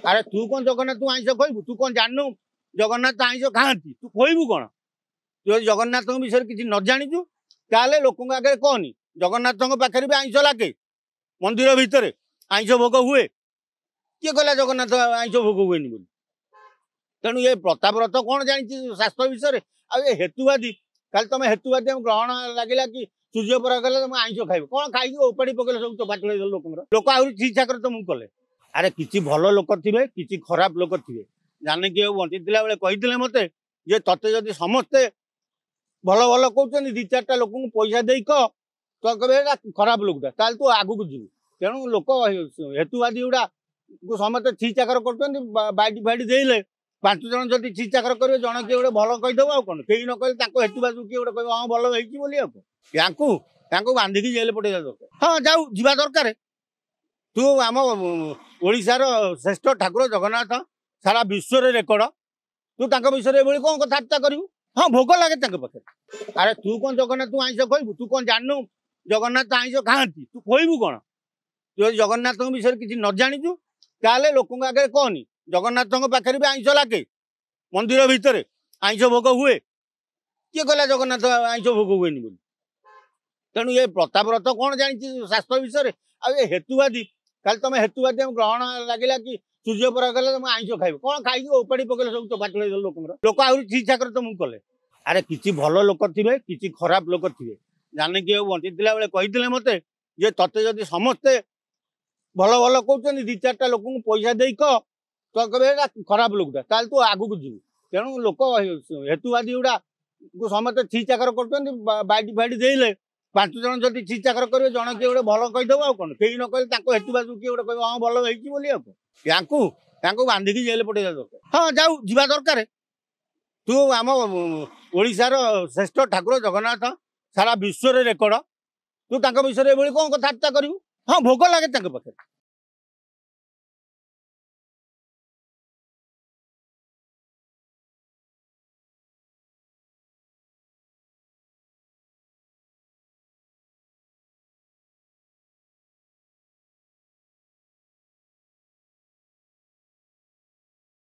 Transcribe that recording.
अरे तू कौन जगन्नाथ आईस कहबू तू कौन जानू जगन्नाथ आईस खाती तू कहबू कौन तू जगन्नाथ विषय किसी न जाचु ताले लोक आगे कहनी जगन्नाथ पाखे भी आईस लगे मंदिर भितर आईस भोग हुए किए कहला जगन्नाथ आईस भोग हुए तेणु ये प्रतापरथ कौन जानी शास्त्र विषय आ हेतुवादी कल तुम हेतुवादी ग्रहण लगे कि सूर्य पर गले तुम आईस खाइब कौन खाई ओपाड़ी पकड़े सब तो बाटल लोक आहरी छीछाकर तुमको कले अरे किसी भल लोक थे किसी खराब लोक थे जाने कि बंची बेले कही मत ये तते जदि समस्ते भल भल कहते दी चार्टा लोक पैसा दे कह तो कहे खराब लोकटा ताल तू आगू को जीव तेणु लोक हेतुवादी गुड़ा को समस्ते छीचाकर कर बाइट देले 5 जन जदि छीचाकर करेंगे जन किए गोटे भल कहीदेव आ कौन कहीं न कहे हेतुवादी किए गोटे कह हाँ भल हो बांधिकी जेल पठेगा दरकार हाँ जाऊ जीवा दरकार तू आम ओडिशार श्रेष्ठ ठाकुर जगन्नाथ सारा विश्व रेकर्ड तू विषय ये कौन कथबार्ता करू हाँ भोग लगे पाखे अरे तू कौन जगन्नाथ आईस कहबू तू कौन जानू जगन्नाथ आईस खाती तू कहबू कौन तू जगन्नाथ विषय किसी न जाचु ताले लोक आगे कहनी जगन्नाथ पाखे भी आईस लगे मंदिर भितर आईस भोग हुए किए कहला जगन्नाथ आईस भोग हुए तेणु ये प्रतापरथ कौन जानी शास्त्र विषय आ हेतुवादी कल तुम हेतुवादी ग्रहण लगे कि सूर्य पर गले तुम आईस खाइब कौन खाई ओपाड़ी पकड़े सब तो बाटल लोक आहरी छीछाकर तुमको कले अरे किसी भल लोक थे किसी खराब लोक थे जाने कि बंची बेले कही मत ये तते जदि समस्ते भल भल कहते दी चार्टा लोक पैसा दे कह तो कहे खराब लोकटा ताल तू आगू को जीव तेणु लोक हेतुवादी गुड़ा को समस्ते छीचाकर कर बाइट फाइट देले 5 जन जदि छीचाकर करेंगे जन किए गोटे भल कहीदेव आ कौन कहीं न कहे हेतुवादी किए गोटे कह हाँ भल हो बांधिकी जेल पठेगा दरकार हाँ जाऊ जीवा दरकार तू आम ओडिशार श्रेष्ठ ठाकुर जगन्नाथ सारा विश्व रेकर्ड तू विषय ये कौन कथबार्ता करू हाँ भोग लगे पाखे